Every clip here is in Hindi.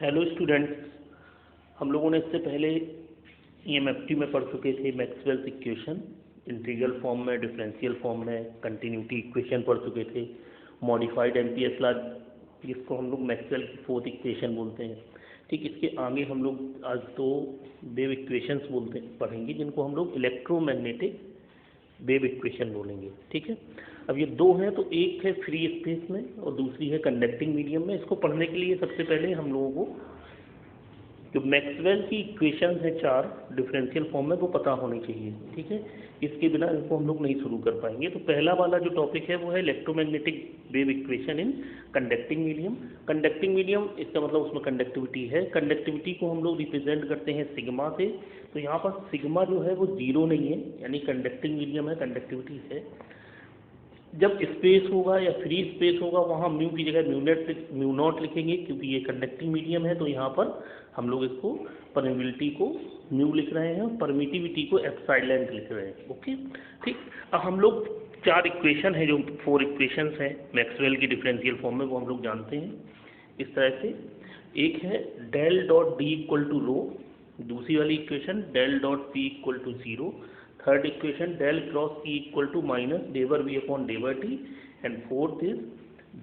हेलो स्टूडेंट्स, हम लोगों ने इससे पहले ईएमएफटी में पढ़ चुके थे मैक्सवेल्स इक्वेशन, इंटीग्रल फॉर्म में, डिफरेंशियल फॉर्म में, कंटिन्यूटी इक्वेशन पढ़ चुके थे, मॉडिफाइड एम्पियर्स लॉ जिसको हम लोग मैक्सवेल की फोर्थ इक्वेशन बोलते हैं। ठीक, इसके आगे हम लोग आज दो वेव इक्वेशंस पढ़ेंगे जिनको हम लोग इलेक्ट्रोमैग्नेटिक वेव इक्वेशन बोलेंगे। ठीक है, अब ये दो हैं, तो एक है फ्री स्पेस में और दूसरी है कंडक्टिंग मीडियम में। इसको पढ़ने के लिए सबसे पहले हम लोगों को जो मैक्सवेल की इक्वेशन है चार डिफरेंशियल फॉर्म में वो पता होनी चाहिए। ठीक है, इसके बिना इनको हम लोग नहीं शुरू कर पाएंगे। तो पहला वाला जो टॉपिक है वो है electromagnetic wave equation in conducting medium. Conducting medium इसका मतलब उसमें कंडक्टिविटी है। कंडक्टिविटी को हम लोग रिप्रेजेंट करते हैं सिग्मा से। तो यहाँ पर सिग्मा जो है वो जीरो नहीं है, यानी कंडक्टिंग मीडियम है, कंडक्टिविटी है। जब स्पेस होगा या फ्री स्पेस होगा वहाँ म्यू की जगह म्यू नॉट लिखेंगे, क्योंकि ये कंडक्टिंग मीडियम है। तो यहाँ पर हम लोग इसको परमिबिलिटी को म्यू लिख रहे हैं और परमिटिविटी को एप्सिलॉन लिख रहे हैं। ओके, ठीक। अब हम लोग चार इक्वेशन है, जो फोर इक्वेशंस हैं मैक्सवेल की डिफरेंशियल फॉर्म में, वो हम लोग जानते हैं इस तरह से। एक है del dot D equal to rho, दूसरी वाली equation del dot P equal to zero, third equation del cross E equal to minus डेवर V upon डेवर T, and fourth is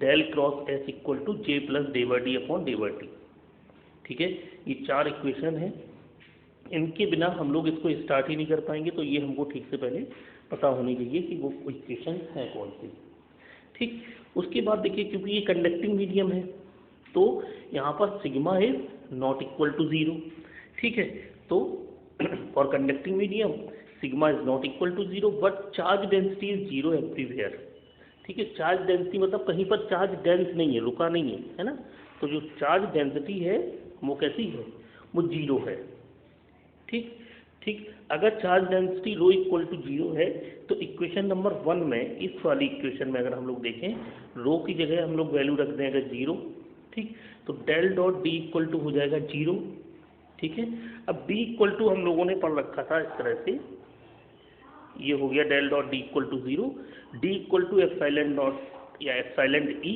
del cross S equal to J plus डेवर डी अपॉन डेवर टी। ठीक है, ये चार इक्वेशन है, इनके बिना हम लोग इसको स्टार्ट ही नहीं कर पाएंगे। तो ये हमको ठीक से पहले पता होनी चाहिए कि वो इक्वेशन है कौन सी। ठीक, उसके बाद देखिए, क्योंकि ये कंडक्टिंग मीडियम है तो यहाँ पर sigma is not equal to zero. ठीक है, तो for conducting medium sigma is not equal to zero but charge density is zero everywhere. ठीक है, चार्ज डेंसिटी मतलब कहीं पर चार्ज डेंस नहीं है, रुका नहीं है ना। तो जो चार्ज डेंसिटी है वो कैसी है, वो जीरो है। ठीक ठीक, अगर charge density rho equal to zero है तो इक्वेशन नंबर 1 में, इस वाली इक्वेशन में अगर हम लोग देखें, रो की जगह हम लोग वैल्यू रख देंगे जीरो। ठीक, तो del dot D equal to हो जाएगा जीरो। ठीक है, अब डी इक्वल टू हम लोगों ने पढ़ रखा था इस तरह से, ये हो गया del dot D equal to zero, D equal to epsilon dot या एप्सिलॉन ई।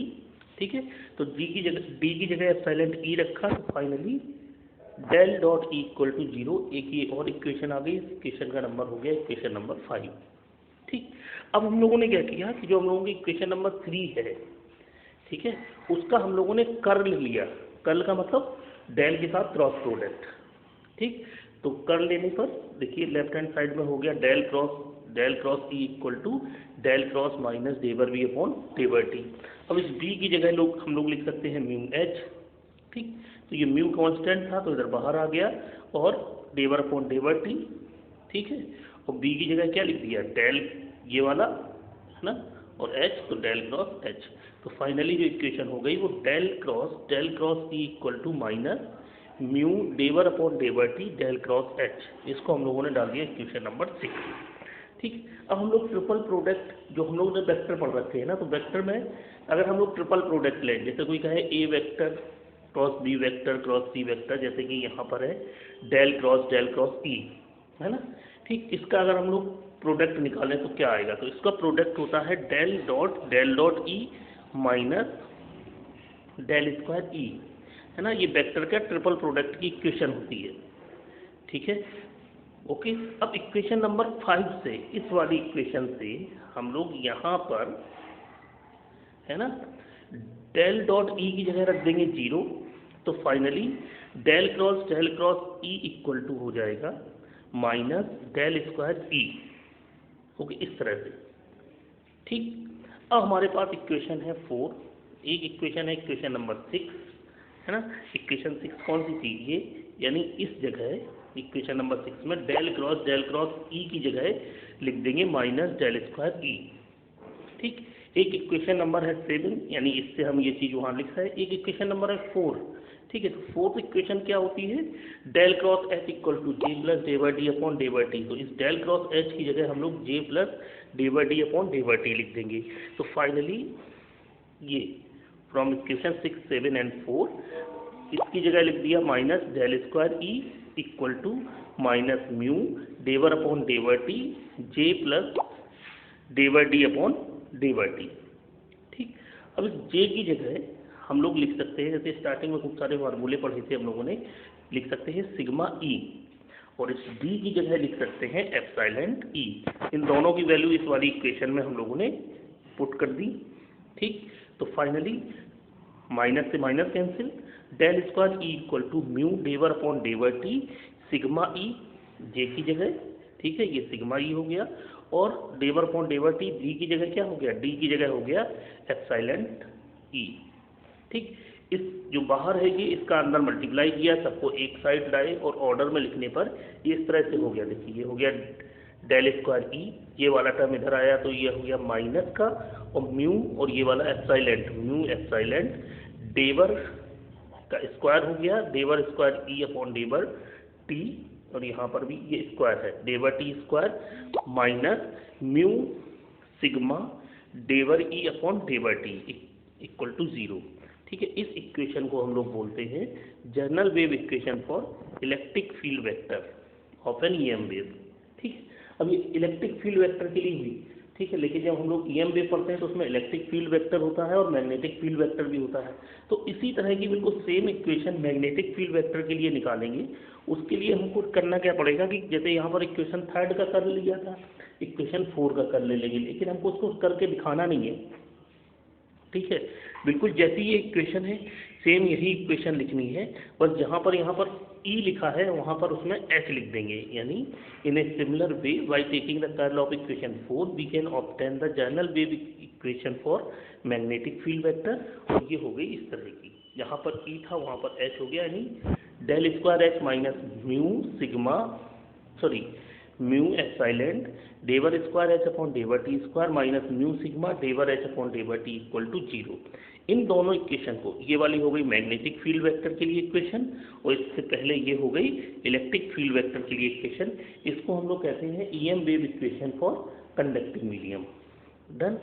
ठीक है, तो डी की जगह एप्सिलॉन ई रखा, तो finally del dot E equal to zero. एक ये और इक्वेशन आ गई, इक्वेशन का नंबर हो गया इक्वेशन नंबर 5। ठीक, अब हम लोगों ने क्या किया कि जो हम लोगों की इक्वेशन नंबर 3 है, ठीक है, उसका हम लोगों ने कर्ल लिया। कर्ल का मतलब डेल के साथ क्रॉस प्रोडक्ट। ठीक, तो कर्ल लेने पर देखिए लेफ्ट हैंड साइड में हो गया del cross E equal to del cross minus डेवर वी अपॉन डेवर टी। अब इस बी की जगह हम लोग लिख सकते हैं म्यू एच। ठीक, तो ये म्यू कांस्टेंट था तो इधर बाहर आ गया, और डेवर अपॉन डेवर टी। ठीक है, और बी की जगह क्या लिख दिया, डेल ये वाला है ना, और एच तो डेल क्रॉस एच। तो फाइनली जो इक्वेशन हो गई वो del cross E equal to minus mu डेवर upon डेवर T del cross H. इसको हम लोगों ने डाल दिया इक्वेशन नंबर 6। ठीक, अब हम लोग ट्रिपल प्रोडक्ट जो हम लोग ने वेक्टर पढ़ रखे हैं ना, तो वेक्टर में अगर हम लोग ट्रिपल प्रोडक्ट लें, जैसे कोई कहे A vector cross B vector cross C vector, जैसे कि यहाँ पर है डेल क्रॉस ई, है ना। ठीक, इसका अगर हम लोग प्रोडक्ट निकालें तो क्या आएगा, तो इसका प्रोडक्ट होता है del dot E minus del square E, है ना। ये वेक्टर का ट्रिपल प्रोडक्ट की इक्वेशन होती है। ठीक है, ओके। अब इक्वेशन नंबर 5 से, इस वाली इक्वेशन से हम लोग यहाँ पर, है ना, डेल डॉट ई की जगह रख देंगे जीरो। तो finally del cross E equal to हो जाएगा minus del square E. Okay, इस तरह से। ठीक, अब हमारे पास इक्वेशन है 4, एक इक्वेशन है इक्वेशन नंबर 6, है ना। इक्वेशन 6 कौन सी थी, ये, यानी इस जगह इक्वेशन नंबर 6 में डेल क्रॉस ई की जगह लिख देंगे माइनस डेल स्क्वायर ई। ठीक, एक इक्वेशन नंबर है 7, यानी इससे हम ये चीज़ वहाँ लिख रहे हैं। एक इक्वेशन नंबर है 4। ठीक है, तो फोर्थ इक्वेशन क्या होती है, del cross H equal to J plus डेवर डी अपॉन डेवर टी। तो इस डेल क्रॉस एच की जगह हम लोग जे प्लस डेवर डी अपॉन डेवर टी लिख देंगे। तो फाइनली ये फ्रॉम इक्वेशन 6, 7 एंड 4, इसकी जगह लिख दिया minus del square E equal to minus mu डेवर अपॉन डेवर टी जे प्लस डेवर डी अपॉन डेवर टी। ठीक, अब इस जे की जगह हम लोग लिख सकते हैं, जैसे स्टार्टिंग में खूब सारे फार्मूले पढ़े थे हम लोगों ने, लिख सकते हैं सिग्मा ई, और इस डी की जगह लिख सकते हैं एप्सिलॉन ई। इन दोनों की वैल्यू इस वाली इक्वेशन में हम लोगों ने पुट कर दी। ठीक, तो फाइनली माइनस से minus cancel, del square E equal to mu डेवर upon डेवर T, sigma E J की जगह, ठीक है, ये सिग्मा ई हो गया, और डेवर अपॉन डेवर टी डी की जगह क्या हो गया, डी की जगह हो गया एप्सिलॉन ई। ठीक, इस जो बाहर है ये इसका अंदर मल्टीप्लाई किया, सबको एक साइड लाए और ऑर्डर में लिखने पर ये इस तरह से हो गया। देखिए ये हो गया डेल स्क्वायर ई, ये वाला टर्म इधर आया तो ये हो गया माइनस का, और म्यू और ये वाला एप्सिलॉन, म्यू एप्सिलॉन डेवर का स्क्वायर हो गया, डेवर स्क्वायर ई अपॉन डेवर टी, और यहाँ पर भी ये स्क्वायर है, डेवर T square minus mu sigma डेवर E upon डेवर T equal to 0। ठीक है, इस इक्वेशन को हम लोग बोलते हैं general wave equation for electric field vector of an EM wave. ठीक है, अब ये इलेक्ट्रिक फील्ड वेक्टर के लिए हुई, ठीक है, लेकिन जब हम लोग ईएम वेव पढ़ते हैं तो उसमें इलेक्ट्रिक फील्ड वेक्टर होता है और मैग्नेटिक फील्ड वेक्टर भी होता है। तो इसी तरह की बिल्कुल same equation magnetic field vector के लिए निकालेंगे। उसके लिए हमको करना क्या पड़ेगा कि जैसे यहाँ पर इक्वेशन 3 का कर लिया था, इक्वेशन 4 का कर ले लेंगे, लेकिन हमको उसको करके दिखाना नहीं है। ठीक है, बिल्कुल जैसी ये इक्वेशन है सेम यही इक्वेशन लिखनी है, बस जहाँ पर यहाँ पर ई लिखा है वहाँ पर उसमें एच लिख देंगे, यानी in a similar way by taking the curl of equation 4 we can obtain the general wave equation for magnetic field vector. और ये हो गई इस तरह की, जहाँ पर ई था वहाँ पर एच हो गया, यानी del square H minus mu sigma mu epsilon डेवर square H upon डेवर T square minus mu sigma डेवर H upon डेवर T equal to 0। इन दोनों इक्वेशन को, ये वाली हो गई मैग्नेटिक फील्ड वेक्टर के लिए इक्वेशन, और इससे पहले ये हो गई इलेक्ट्रिक फील्ड वेक्टर के लिए इक्वेशन। इसको हम लोग कहते हैं EM wave equation for conducting medium. Done.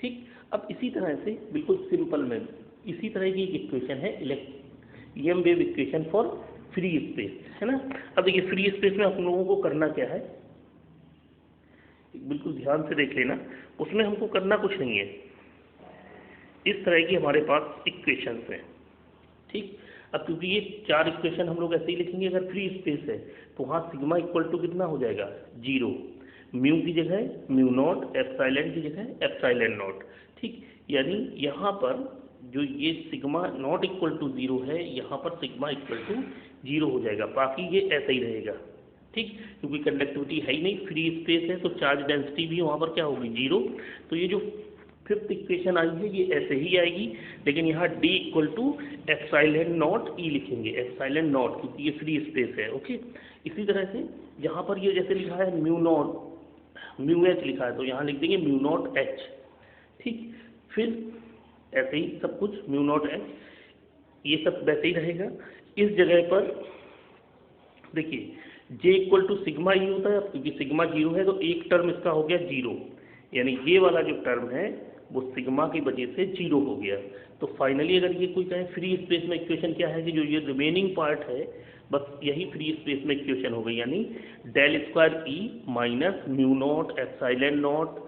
ठीक, अब इसी तरह से बिल्कुल सिंपल में इसी तरह की एक इक्वेशन है EM wave equation for free space, है ना। अब देखिए फ्री स्पेस में आप लोगों को करना क्या है, बिल्कुल ध्यान से देख लेना, उसमें हमको करना कुछ नहीं है। इस तरह की हमारे पास इक्वेशंस हैं। ठीक, अब क्योंकि ये 4 इक्वेशन हम लोग ऐसे ही लिखेंगे, अगर फ्री स्पेस है तो वहाँ सिग्मा इक्वल टू कितना हो जाएगा 0, म्यू की जगह म्यू नॉट, एप्सिलॉन की जगह एप्सिलॉन नॉट। ठीक, यानी यहाँ पर जो ये सिग्मा नॉट इक्वल टू 0 है, यहाँ पर सिग्मा इक्वल टू 0 हो जाएगा, बाकी ये ऐसा ही रहेगा। ठीक, क्योंकि कंडक्टिविटी है ही नहीं, फ्री स्पेस है, तो चार्ज डेंसिटी भी वहाँ पर क्या होगी 0। तो ये जो 5th इक्वेशन आई है ये ऐसे ही आएगी, लेकिन यहाँ d equal to epsilon not E लिखेंगे, एप्सिलॉन नॉट, क्योंकि ये फ्री स्पेस है। ओके, इसी तरह से यहाँ पर ये जैसे लिखा है म्यू नॉट म्यू एच लिखा है, तो यहाँ लिख देंगे म्यू नॉट एच। ठीक, फिर ऐसे ही सब कुछ म्यू नॉट एच, ये सब वैसे ही रहेगा। इस जगह पर देखिए j equal to sigma E होता है, क्योंकि सिग्मा 0 है तो एक टर्म इसका हो गया 0, यानी ये वाला जो टर्म है वो सिग्मा की वजह से 0 हो गया। तो फाइनली अगर ये कोई कहे फ्री स्पेस में इक्वेशन क्या है कि जो ये रिमेनिंग पार्ट है बस यही फ्री स्पेस में इक्वेशन हो गई, यानी del square E minus mu not epsilon not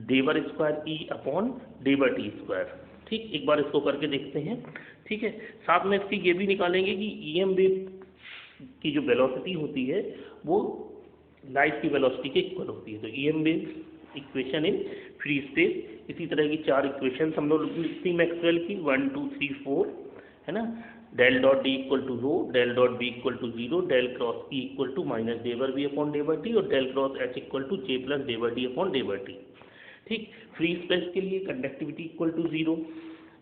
डेवर square E upon डेवर T square. ठीक, एक बार इसको करके देखते हैं। ठीक है, साथ में इसकी ये भी निकालेंगे कि ईएम वेव की जो वेलोसिटी होती है वो लाइट की वेलोसिटी के इक्वल होती है। तो EM wave equation in free space, इसी तरह की 4 इक्वेशन हम लोग लिखती मैक्सवेल की 1 2 3 4, है ना। Del dot D equal to rho, del dot B equal to 0, del cross E equal to minus डेवर बी अपॉन डेवर टी, और del cross H equal to J plus डेवर डी अपॉन डेवर टी। ठीक, फ्री स्पेस के लिए conductivity equal to 0,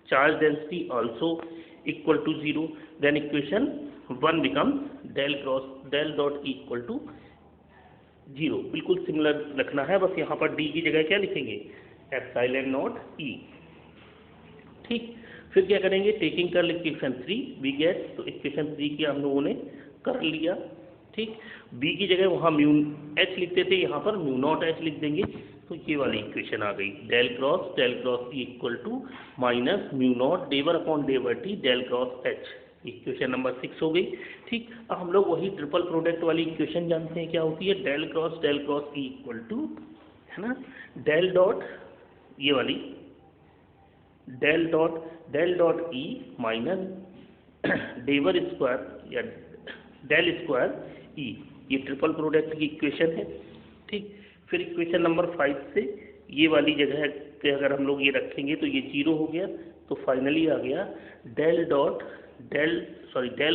charge density also equal to 0, then equation 1 becomes del dot E equal to 0। बिल्कुल सिमिलर रखना है, बस यहाँ पर डी की जगह क्या लिखेंगे एप्सिलॉन नॉट ई। ठीक, फिर क्या करेंगे, taking curl equation 3 we get, तो इक्वेशन 3 की हम लोगों ने कर लिया। ठीक, बी की जगह वहाँ म्यू एच लिखते थे, यहाँ पर म्यू नॉट एच लिख देंगे, तो ये वाली इक्वेशन आ गई del cross E equal to minus mu not डेवर upon डेवर T del cross H. Equation number 6 हो गई। ठीक, अब हम लोग वही ट्रिपल प्रोडक्ट वाली इक्वेशन जानते हैं क्या होती है, del cross E equal to, है ना, डेल डॉट ये वाली डेल डॉट ई माइनस डेवर स्क्वायर या डेल स्क्वायर ई, ये ट्रिपल प्रोडक्ट की इक्वेशन है। ठीक, फिर इक्वेशन नंबर 5 से ये वाली जगह पे अगर हम लोग ये रखेंगे तो ये 0 हो गया, तो फाइनली आ गया del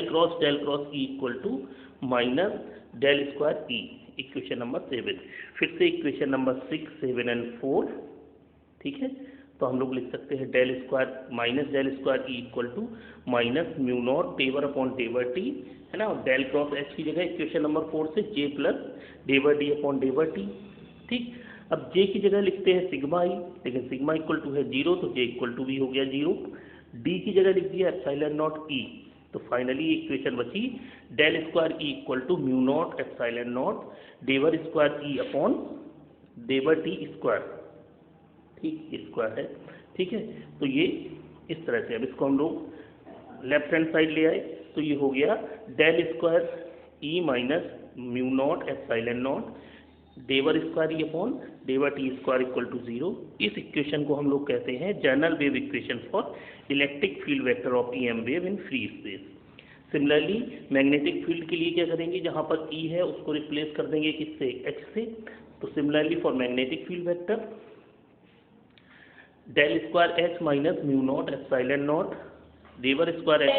cross E equal to minus del square E, equation number 7। फिर से इक्वेशन नंबर 6, 7 एंड 4, ठीक है, तो हम लोग लिख सकते हैं del square E equal to minus mu not डेवर अपॉन डेवर टी, है ना, और डेल क्रॉस एच की जगह इक्वेशन नंबर 4 से जे प्लस डेवर डी अपॉन डेवर टी। ठीक, अब जे की जगह लिखते हैं सिग्मा ई, लेकिन सिग्मा इक्वल टू है 0, तो जे इक्वल टू भी हो गया 0। डी की जगह लिख दिया एप्सिलॉन नॉट ई, तो फाइनली इक्वेशन बची del square E equal to mu not epsilon not डेवर square E upon डेवर T square. ठीक, स्क्वायर है, ठीक है, तो ये इस तरह से। अब इसको हम लोग लेफ्ट हैंड साइड ले आए, तो ये हो गया del square E minus mu not epsilon not डेवर square E upon डेवर T square equal to 0। इस इक्वेशन को हम लोग कहते हैं general wave equation for electric field vector of EM wave in free space. Similarly magnetic field के लिए क्या करेंगे, जहां पर ई है उसको रिप्लेस कर देंगे किससे, एच से। तो similarly for magnetic field vector del square H minus mu not epsilon not डेवर square H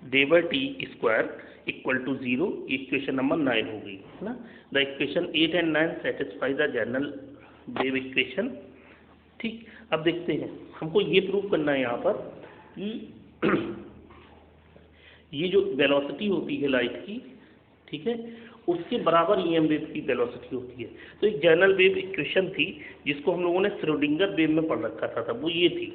dever T square equal to 0, equation number 9 हो गई है ना। The equation 8 and 9 satisfy the general wave equation. ठीक, अब देखते हैं, हमको ये प्रूव करना है यहाँ पर कि ये जो वेलोसिटी होती है लाइट की, ठीक है, उसके बराबर ईएम वेव की वेलोसिटी होती है। तो एक जनरल वेव इक्वेशन थी जिसको हम लोगों ने श्रोडिंगर वेव में पढ़ रखा था, वो ये थी।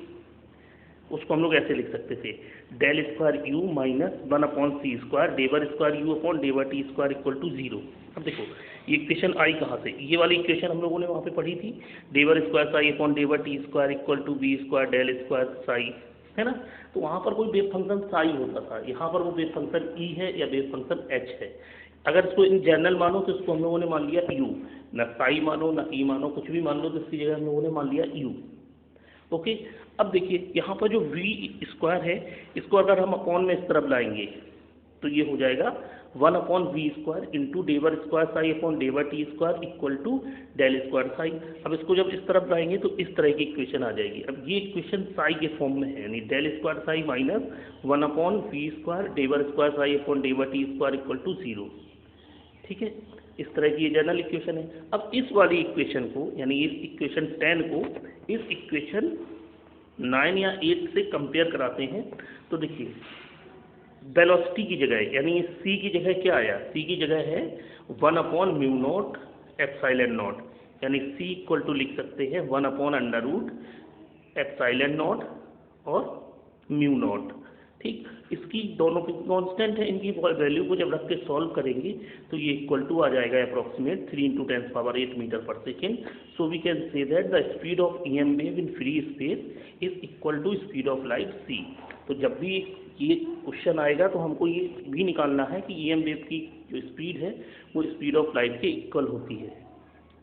उसको हम लोग ऐसे लिख सकते थे del square U minus 1 upon C square dever square U upon डेवर T square equal to 0। अब देखो ये इक्वेशन आई कहाँ से, ये वाली इक्वेशन हम लोगों ने वहाँ पे पढ़ी थी, dever square psi upon डेवर T square equal to B square del square psi, है ना। तो वहाँ पर कोई वेव फंक्शन साई होता था, यहाँ पर वो वेव फंक्शन ई है या वेव फंक्शन एच है। अगर इसको इन जनरल मानो तो इसको हम लोगों ने मान लिया यू, ना साई मानो ना ई मानो, कुछ भी मान लो, तो इसकी जगह हम लोगों ने मान लिया यू। ओके, अब देखिए यहाँ पर जो वी स्क्वायर है, इसको अगर हम अपॉन में इस तरफ लाएंगे तो ये हो जाएगा 1 upon V square into dever square psi upon डेवर T square equal to del square psi. अब इसको जब इस तरफ लाएंगे तो इस तरह की इक्वेशन आ जाएगी। अब ये इक्वेशन साई के फॉर्म में है, यानी del square psi minus 1 upon V square dever square psi upon डेवर T square equal to 0। ठीक है, इस तरह की ये जनरल इक्वेशन है। अब इस वाली इक्वेशन को, यानी इस इक्वेशन 10 को इस इक्वेशन 9 या 8 से कंपेयर कराते हैं, तो देखिए वेलोसिटी की जगह, यानी c की जगह क्या आया, c की जगह है 1 upon mu not epsilon not, यानी c इक्वल टू लिख सकते हैं 1 upon under root epsilon not और म्यू नॉट। ठीक, इसकी दोनों की कांस्टेंट है, इनकी वैल्यू को जब रख के सॉल्व करेंगे तो ये इक्वल टू आ जाएगा approximate 3 × 10⁸ metre per second. So we can say that the speed of EM wave in free space is equal to speed of light c। तो जब भी ये क्वेश्चन आएगा तो हमको ये भी निकालना है कि ईएम वेव की जो स्पीड है वो स्पीड ऑफ लाइट के इक्वल होती है।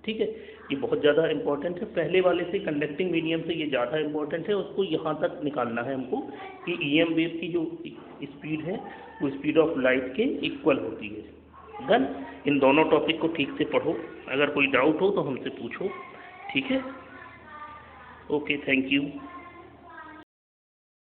ठीक है, ये बहुत ज़्यादा इंपॉर्टेंट है, पहले वाले से कंडक्टिंग मीडियम से ये ज़्यादा इंपॉर्टेंट है। उसको यहाँ तक निकालना है हमको कि ईएम वेव की जो स्पीड है वो स्पीड ऑफ लाइट के इक्वल होती है। डन, इन दोनों टॉपिक को ठीक से पढ़ो, अगर कोई डाउट हो तो हमसे पूछो। ठीक है, ओके, थैंक यू।